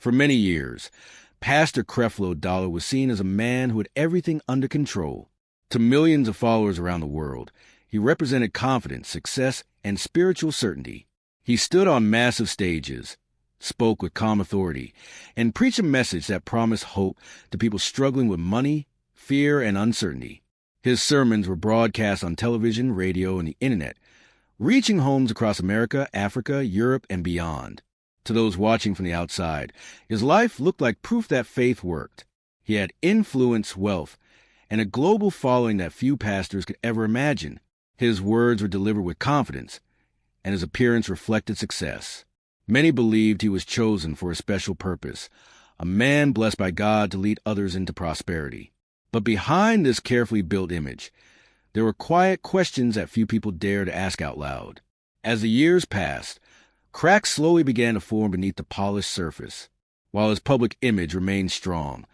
For many years, Pastor Creflo Dollar was seen as a man who had everything under control. To millions of followers around the world, he represented confidence, success, and spiritual certainty. He stood on massive stages, spoke with calm authority, and preached a message that promised hope to people struggling with money, fear, and uncertainty. His sermons were broadcast on television, radio, and the internet, reaching homes across America, Africa, Europe, and beyond. To those watching from the outside, his life looked like proof that faith worked. He had influence, wealth, and a global following that few pastors could ever imagine. His words were delivered with confidence, and his appearance reflected success. Many believed he was chosen for a special purpose, a man blessed by God to lead others into prosperity. But behind this carefully built image, there were quiet questions that few people dared to ask out loud. As the years passed, cracks slowly began to form beneath the polished surface. While his public image remained strong,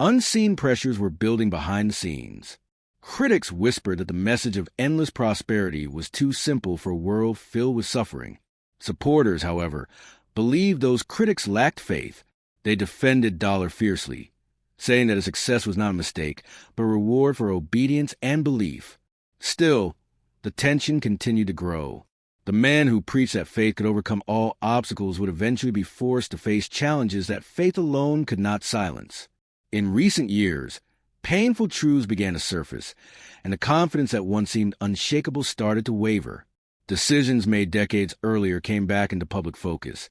unseen pressures were building behind the scenes. Critics whispered that the message of endless prosperity was too simple for a world filled with suffering. Supporters, however, believed those critics lacked faith. They defended Dollar fiercely, saying that his success was not a mistake, but a reward for obedience and belief. Still, the tension continued to grow. The man who preached that faith could overcome all obstacles would eventually be forced to face challenges that faith alone could not silence. In recent years, painful truths began to surface, and the confidence that once seemed unshakable started to waver. Decisions made decades earlier came back into public focus,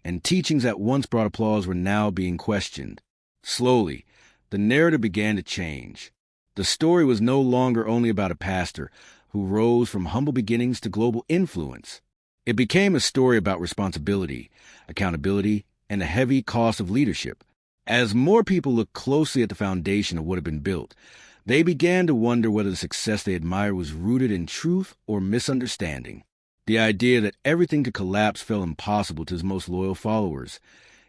and teachings that once brought applause were now being questioned. Slowly, the narrative began to change. The story was no longer only about a pastor who rose from humble beginnings to global influence. It became a story about responsibility, accountability, and the heavy cost of leadership. As more people looked closely at the foundation of what had been built, they began to wonder whether the success they admired was rooted in truth or misunderstanding. The idea that everything could collapse felt impossible to his most loyal followers,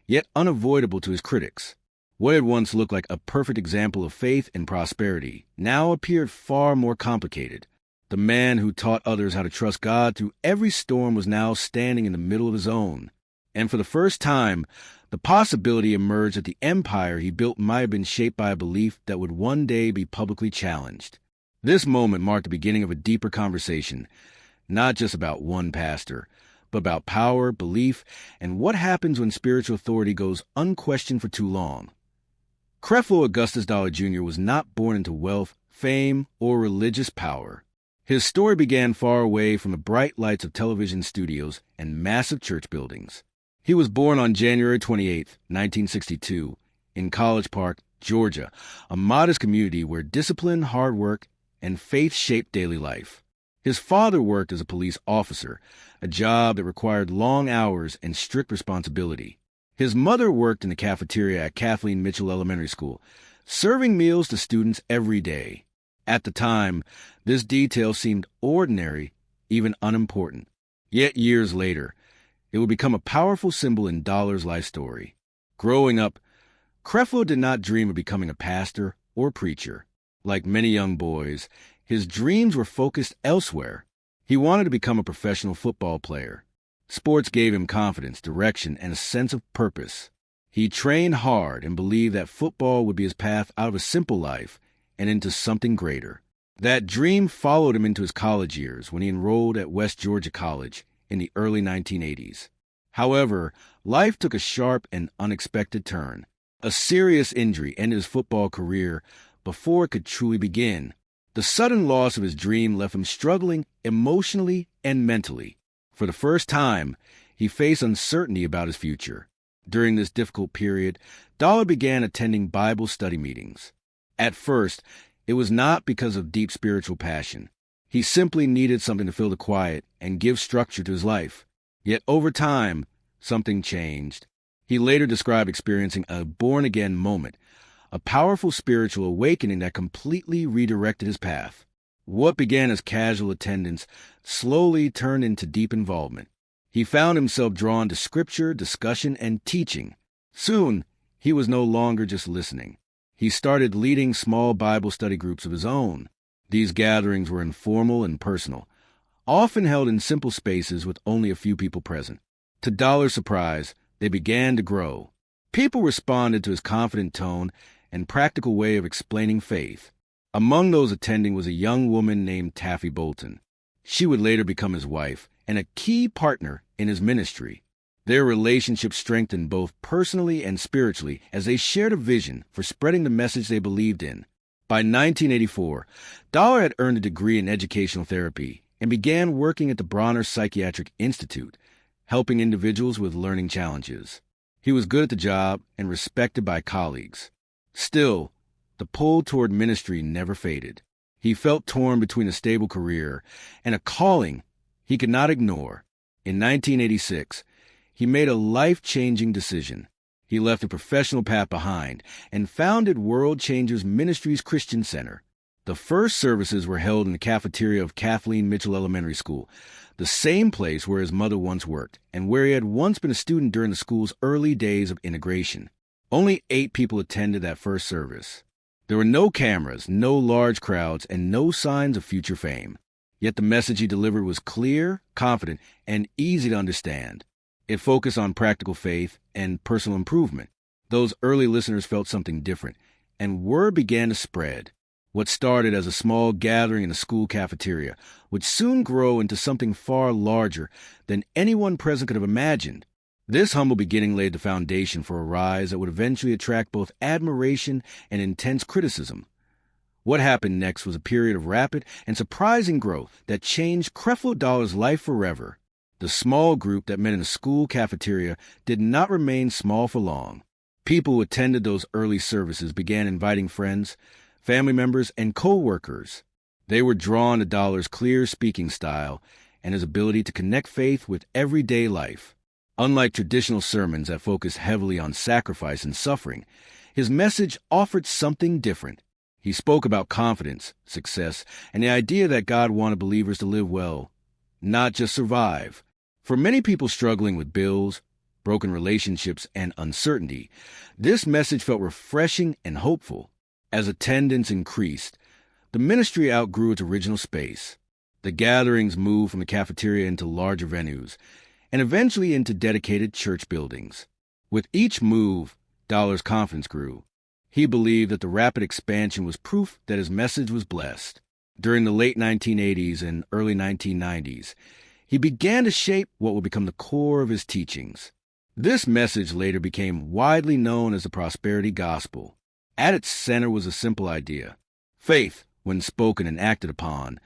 yet unavoidable to his critics. What had once looked like a perfect example of faith and prosperity now appeared far more complicated. The man who taught others how to trust God through every storm was now standing in the middle of his own. And for the first time, the possibility emerged that the empire he built might have been shaped by a belief that would one day be publicly challenged. This moment marked the beginning of a deeper conversation, not just about one pastor, but about power, belief, and what happens when spiritual authority goes unquestioned for too long. Creflo Augustus Dollar Jr. was not born into wealth, fame, or religious power. His story began far away from the bright lights of television studios and massive church buildings. He was born on January 28, 1962, in College Park, Georgia, a modest community where discipline, hard work, and faith shaped daily life. His father worked as a police officer, a job that required long hours and strict responsibility. His mother worked in the cafeteria at Kathleen Mitchell Elementary School, serving meals to students every day. At the time, this detail seemed ordinary, even unimportant. Yet years later, it would become a powerful symbol in Dollar's life story. Growing up, Creflo did not dream of becoming a pastor or preacher. Like many young boys, his dreams were focused elsewhere. He wanted to become a professional football player. Sports gave him confidence, direction, and a sense of purpose. He trained hard and believed that football would be his path out of a simple life and into something greater. That dream followed him into his college years when he enrolled at West Georgia College in the early 1980s. However, life took a sharp and unexpected turn. A serious injury ended his football career before it could truly begin. The sudden loss of his dream left him struggling emotionally and mentally. For the first time, he faced uncertainty about his future. During this difficult period, Dollar began attending Bible study meetings. At first, it was not because of deep spiritual passion. He simply needed something to fill the quiet and give structure to his life. Yet over time, something changed. He later described experiencing a born-again moment, a powerful spiritual awakening that completely redirected his path. What began as casual attendance slowly turned into deep involvement. He found himself drawn to scripture, discussion, and teaching. Soon, he was no longer just listening. He started leading small Bible study groups of his own. These gatherings were informal and personal, often held in simple spaces with only a few people present. To Dollar's surprise, they began to grow. People responded to his confident tone and practical way of explaining faith. Among those attending was a young woman named Taffy Bolton. She would later become his wife and a key partner in his ministry. Their relationship strengthened both personally and spiritually as they shared a vision for spreading the message they believed in. By 1984, Dollar had earned a degree in educational therapy and began working at the Bronner Psychiatric Institute, helping individuals with learning challenges. He was good at the job and respected by colleagues. Still, the pull toward ministry never faded. He felt torn between a stable career and a calling he could not ignore. In 1986, he made a life-changing decision. He left a professional path behind and founded World Changers Ministries Christian Center. The first services were held in the cafeteria of Kathleen Mitchell Elementary School, the same place where his mother once worked and where he had once been a student during the school's early days of integration. Only 8 people attended that first service. There were no cameras, no large crowds, and no signs of future fame. Yet the message he delivered was clear, confident, and easy to understand. It focused on practical faith and personal improvement. Those early listeners felt something different, and word began to spread. What started as a small gathering in a school cafeteria would soon grow into something far larger than anyone present could have imagined. This humble beginning laid the foundation for a rise that would eventually attract both admiration and intense criticism. What happened next was a period of rapid and surprising growth that changed Creflo Dollar's life forever. The small group that met in a school cafeteria did not remain small for long. People who attended those early services began inviting friends, family members, and co-workers. They were drawn to Dollar's clear speaking style and his ability to connect faith with everyday life. Unlike traditional sermons that focus heavily on sacrifice and suffering, his message offered something different. He spoke about confidence, success, and the idea that God wanted believers to live well, not just survive. For many people struggling with bills, broken relationships, and uncertainty, this message felt refreshing and hopeful. As attendance increased, the ministry outgrew its original space. The gatherings moved from the cafeteria into larger venues, and eventually into dedicated church buildings. With each move, Dollar's confidence grew. He believed that the rapid expansion was proof that his message was blessed. During the late 1980s and early 1990s, he began to shape what would become the core of his teachings. This message later became widely known as the prosperity gospel. At its center was a simple idea. Faith, when spoken and acted upon,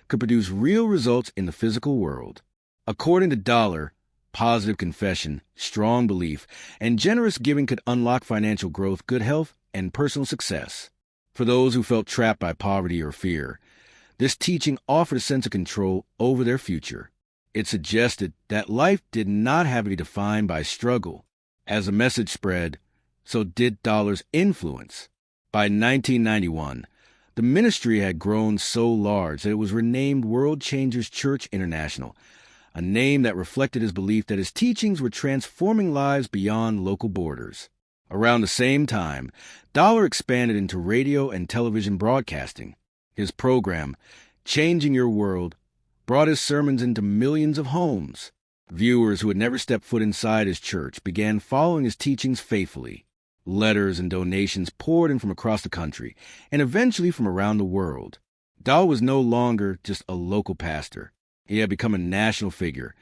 could produce real results in the physical world. According to Dollar, positive confession, strong belief, and generous giving could unlock financial growth, good health, and personal success. For those who felt trapped by poverty or fear, this teaching offered a sense of control over their future. It suggested that life did not have to be defined by struggle. As the message spread, so did Dollar's influence. By 1991, the ministry had grown so large that it was renamed World Changers Church International, a name that reflected his belief that his teachings were transforming lives beyond local borders. Around the same time, Dollar expanded into radio and television broadcasting. His program, Changing Your World, brought his sermons into millions of homes. Viewers who had never stepped foot inside his church began following his teachings faithfully. Letters and donations poured in from across the country, and eventually from around the world. Dollar was no longer just a local pastor. He had become a national figure,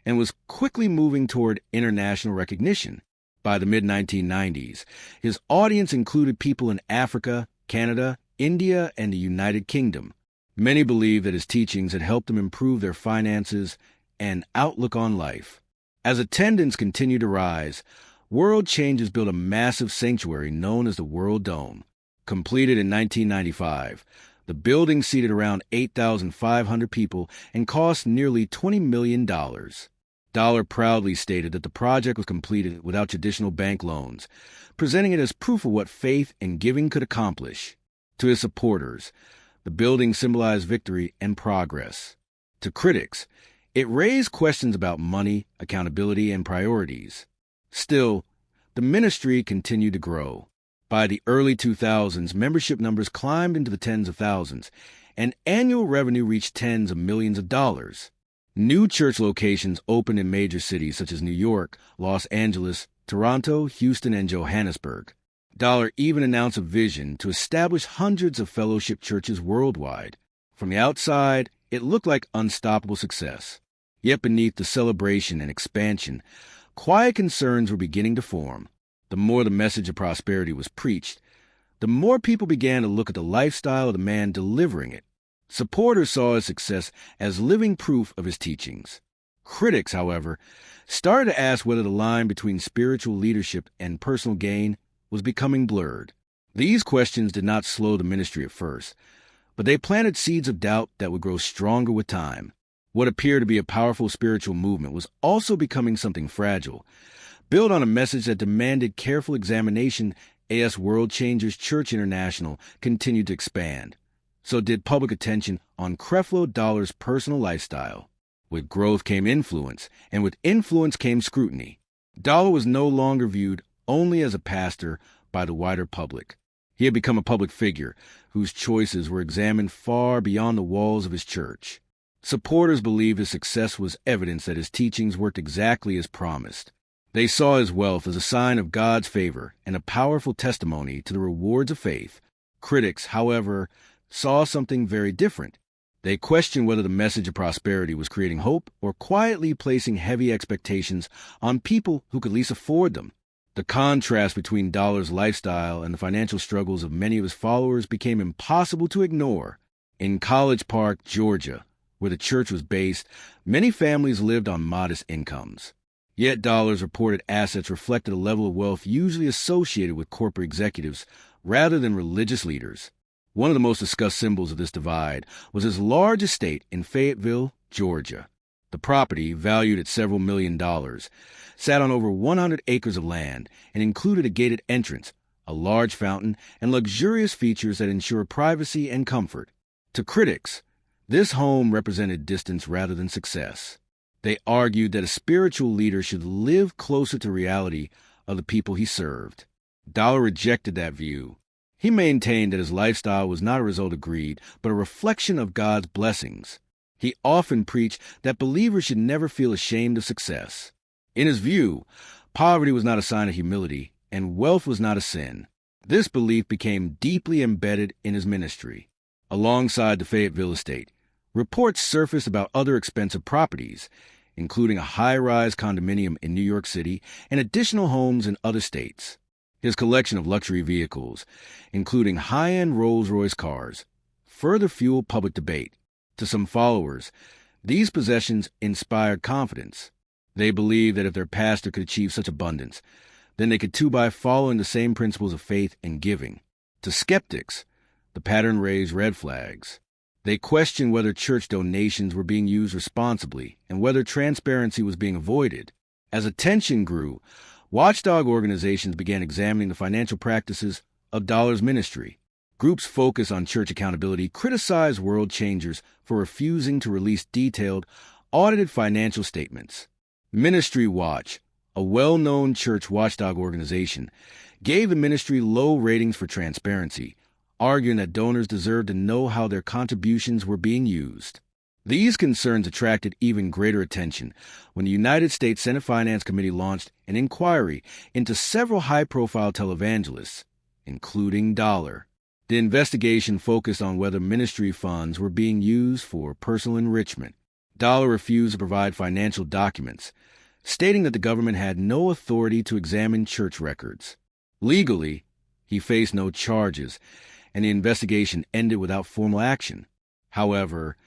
and was quickly moving toward international recognition. By the mid-1990s, his audience included people in Africa, Canada, India, and the United Kingdom. Many believed that his teachings had helped them improve their finances and outlook on life. As attendance continued to rise, World Changers built a massive sanctuary known as the World Dome. Completed in 1995, the building seated around 8,500 people and cost nearly $20 million. Dollar proudly stated that the project was completed without traditional bank loans, presenting it as proof of what faith and giving could accomplish. To his supporters, the building symbolized victory and progress. To critics, it raised questions about money, accountability, and priorities. Still, the ministry continued to grow. By the early 2000s, membership numbers climbed into the tens of thousands, and annual revenue reached tens of millions of dollars. New church locations opened in major cities such as New York, Los Angeles, Toronto, Houston, and Johannesburg. Dollar even announced a vision to establish hundreds of fellowship churches worldwide. From the outside, it looked like unstoppable success. Yet beneath the celebration and expansion, quiet concerns were beginning to form. The more the message of prosperity was preached, the more people began to look at the lifestyle of the man delivering it. Supporters saw his success as living proof of his teachings. Critics, however, started to ask whether the line between spiritual leadership and personal gain was becoming blurred. These questions did not slow the ministry at first, but they planted seeds of doubt that would grow stronger with time. What appeared to be a powerful spiritual movement was also becoming something fragile. Built on a message that demanded careful examination, A.S. World Changers Church International continued to expand. So did public attention on Creflo Dollar's personal lifestyle. With growth came influence, and with influence came scrutiny. Dollar was no longer viewed only as a pastor by the wider public. He had become a public figure whose choices were examined far beyond the walls of his church. Supporters believed his success was evidence that his teachings worked exactly as promised. They saw his wealth as a sign of God's favor and a powerful testimony to the rewards of faith. Critics, however, saw something very different. They questioned whether the message of prosperity was creating hope or quietly placing heavy expectations on people who could least afford them. The contrast between Dollar's lifestyle and the financial struggles of many of his followers became impossible to ignore. In College Park, Georgia, where the church was based, many families lived on modest incomes. Yet Dollar's reported assets reflected a level of wealth usually associated with corporate executives rather than religious leaders. One of the most discussed symbols of this divide was his large estate in Fayetteville, Georgia. The property, valued at several $1 million, sat on over 100 acres of land and included a gated entrance, a large fountain, and luxurious features that ensure privacy and comfort. To critics, this home represented distance rather than success. They argued that a spiritual leader should live closer to reality of the people he served. Dollar rejected that view. He maintained that his lifestyle was not a result of greed, but a reflection of God's blessings. He often preached that believers should never feel ashamed of success. In his view, poverty was not a sign of humility, and wealth was not a sin. This belief became deeply embedded in his ministry. Alongside the Fayetteville estate, reports surfaced about other expensive properties, including a high-rise condominium in New York City and additional homes in other states. His collection of luxury vehicles, including high-end Rolls-Royce cars, further fueled public debate. To some followers, these possessions inspired confidence. They believed that if their pastor could achieve such abundance, then they could too by following the same principles of faith and giving. To skeptics, the pattern raised red flags. They questioned whether church donations were being used responsibly and whether transparency was being avoided. As attention grew, watchdog organizations began examining the financial practices of Dollar's ministry. Groups focused on church accountability criticized World Changers for refusing to release detailed, audited financial statements. Ministry Watch, a well-known church watchdog organization, gave the ministry low ratings for transparency, arguing that donors deserved to know how their contributions were being used. These concerns attracted even greater attention when the United States Senate Finance Committee launched an inquiry into several high-profile televangelists, including Dollar. The investigation focused on whether ministry funds were being used for personal enrichment. Dollar refused to provide financial documents, stating that the government had no authority to examine church records. Legally, he faced no charges, and the investigation ended without formal action. However,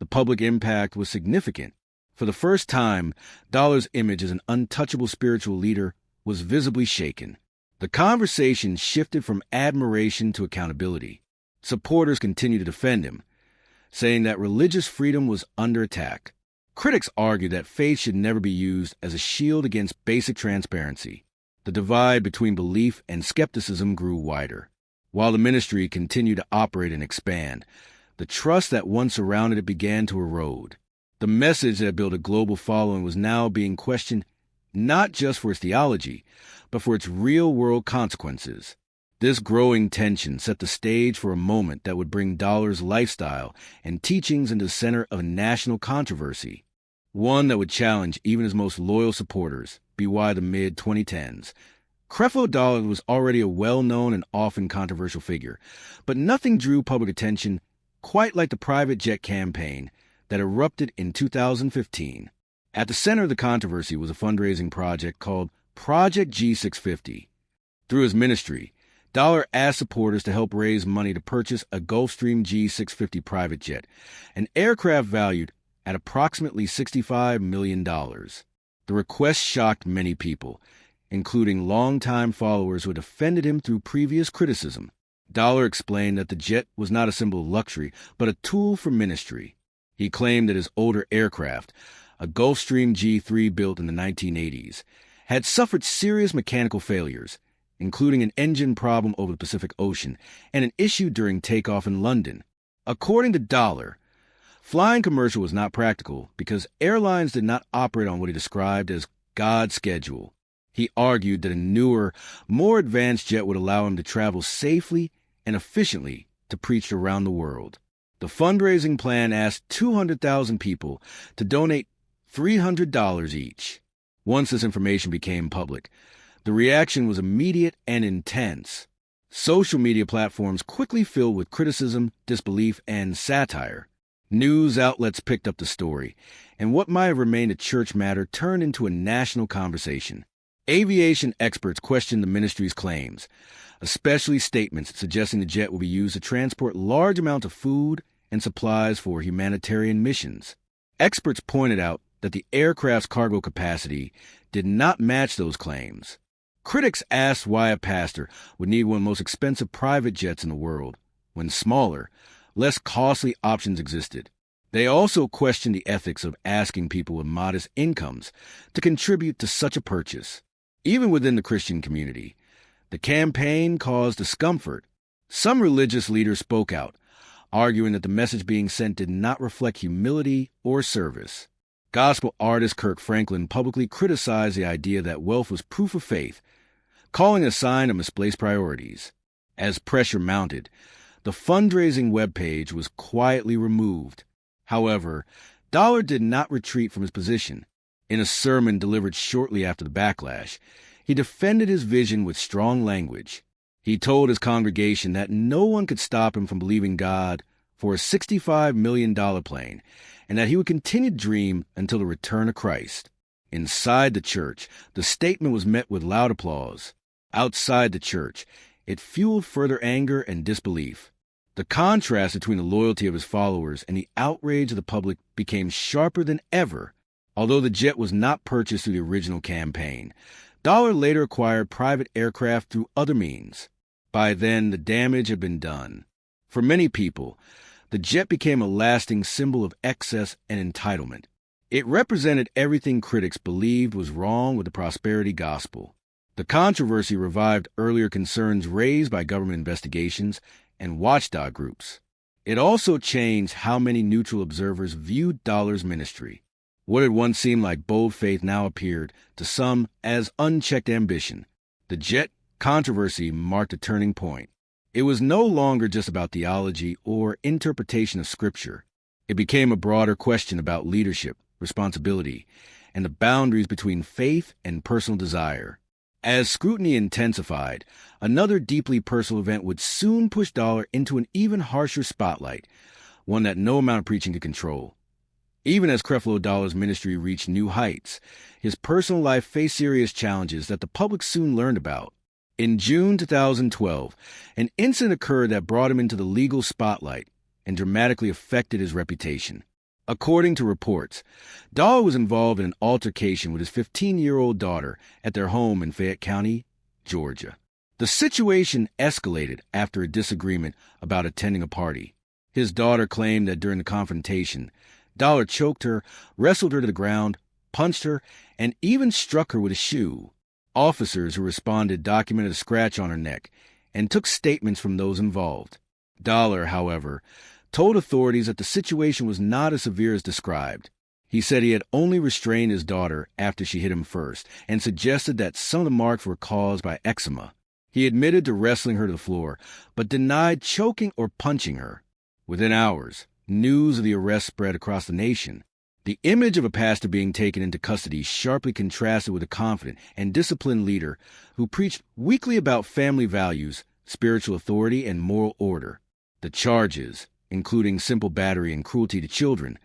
the public impact was significant. For the first time, Dollar's image as an untouchable spiritual leader was visibly shaken. The conversation shifted from admiration to accountability. Supporters continued to defend him, saying that religious freedom was under attack. Critics argued that faith should never be used as a shield against basic transparency. The divide between belief and skepticism grew wider. While the ministry continued to operate and expand, the trust that once surrounded it began to erode. The message that built a global following was now being questioned not just for its theology, but for its real-world consequences. This growing tension set the stage for a moment that would bring Dollar's lifestyle and teachings into the center of a national controversy. one that would challenge even his most loyal supporters, by the mid-2010s. Creflo Dollar was already a well-known and often controversial figure, but nothing drew public attention quite like the private jet campaign that erupted in 2015. At the center of the controversy was a fundraising project called Project G650. Through his ministry, Dollar asked supporters to help raise money to purchase a Gulfstream G650 private jet, an aircraft valued at approximately $65 million. The request shocked many people, including longtime followers who had defended him through previous criticism. Dollar explained that the jet was not a symbol of luxury, but a tool for ministry. He claimed that his older aircraft, a Gulfstream G3 built in the 1980s, had suffered serious mechanical failures, including an engine problem over the Pacific Ocean and an issue during takeoff in London. According to Dollar, flying commercial was not practical because airlines did not operate on what he described as God's schedule. He argued that a newer, more advanced jet would allow him to travel safely and efficiently to preach around the world. The fundraising plan asked 200,000 people to donate $300 each. Once this information became public, the reaction was immediate and intense. Social media platforms quickly filled with criticism, disbelief, and satire. News outlets picked up the story, and what might have remained a church matter turned into a national conversation. Aviation experts questioned the ministry's claims, especially statements suggesting the jet will be used to transport large amounts of food and supplies for humanitarian missions. Experts pointed out that the aircraft's cargo capacity did not match those claims. Critics asked why a pastor would need one of the most expensive private jets in the world, when smaller, less costly options existed. They also questioned the ethics of asking people with modest incomes to contribute to such a purchase. Even within the Christian community, the campaign caused discomfort. Some religious leaders spoke out, arguing that the message being sent did not reflect humility or service. Gospel artist Kirk Franklin publicly criticized the idea that wealth was proof of faith, calling it a sign of misplaced priorities. As pressure mounted, the fundraising webpage was quietly removed. However, Dollar did not retreat from his position. In a sermon delivered shortly after the backlash, he defended his vision with strong language. He told his congregation that no one could stop him from believing God for a $65 million plane, and that he would continue to dream until the return of Christ. Inside the church, the statement was met with loud applause. Outside the church, it fueled further anger and disbelief. The contrast between the loyalty of his followers and the outrage of the public became sharper than ever. Although the jet was not purchased through the original campaign, Dollar later acquired private aircraft through other means. By then, the damage had been done. For many people, the jet became a lasting symbol of excess and entitlement. It represented everything critics believed was wrong with the prosperity gospel. The controversy revived earlier concerns raised by government investigations and watchdog groups. It also changed how many neutral observers viewed Dollar's ministry. What had once seemed like bold faith now appeared to some as unchecked ambition. The jet controversy marked a turning point. It was no longer just about theology or interpretation of Scripture. It became a broader question about leadership, responsibility, and the boundaries between faith and personal desire. As scrutiny intensified, another deeply personal event would soon push Dollar into an even harsher spotlight, one that no amount of preaching could control. Even as Creflo Dollar's ministry reached new heights, his personal life faced serious challenges that the public soon learned about. In June 2012, an incident occurred that brought him into the legal spotlight and dramatically affected his reputation. According to reports, Dollar was involved in an altercation with his 15-year-old daughter at their home in Fayette County, Georgia. The situation escalated after a disagreement about attending a party. His daughter claimed that during the confrontation, Dollar choked her, wrestled her to the ground, punched her, and even struck her with a shoe. Officers who responded documented a scratch on her neck and took statements from those involved. Dollar, however, told authorities that the situation was not as severe as described. He said he had only restrained his daughter after she hit him first and suggested that some of the marks were caused by eczema. He admitted to wrestling her to the floor, but denied choking or punching her. Within hours, news of the arrest spread across the nation. The The image of a pastor being taken into custody sharply contrasted with a confident and disciplined leader who preached weekly about family values, spiritual authority, and moral order. The charges, including simple battery and cruelty to children,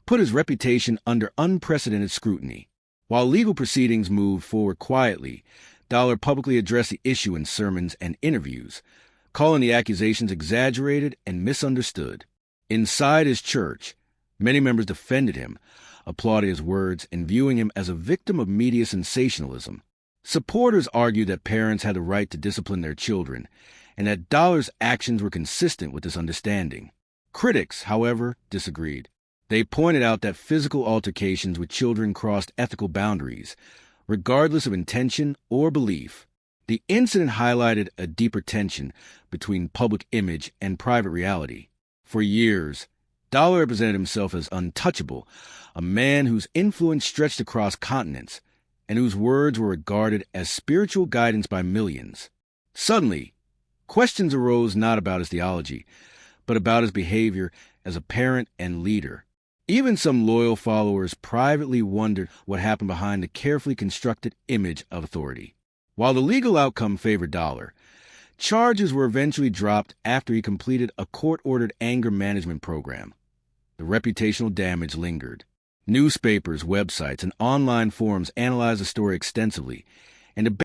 put his reputation under unprecedented scrutiny. While legal proceedings moved forward quietly, Dollar publicly addressed the issue in sermons and interviews, calling the accusations exaggerated and misunderstood. Inside his church, many members defended him, applauded his words, and viewing him as a victim of media sensationalism. Supporters argued that parents had the right to discipline their children, and that Dollar's actions were consistent with this understanding. Critics, however, disagreed. They pointed out that physical altercations with children crossed ethical boundaries, regardless of intention or belief. The incident highlighted a deeper tension between public image and private reality. For years, Dollar represented himself as untouchable, a man whose influence stretched across continents, and whose words were regarded as spiritual guidance by millions. Suddenly, questions arose not about his theology, but about his behavior as a parent and leader. Even some loyal followers privately wondered what happened behind the carefully constructed image of authority. While the legal outcome favored Dollar, charges were eventually dropped after he completed a court-ordered anger management program. The reputational damage lingered. Newspapers, websites, and online forums analyzed the story extensively, and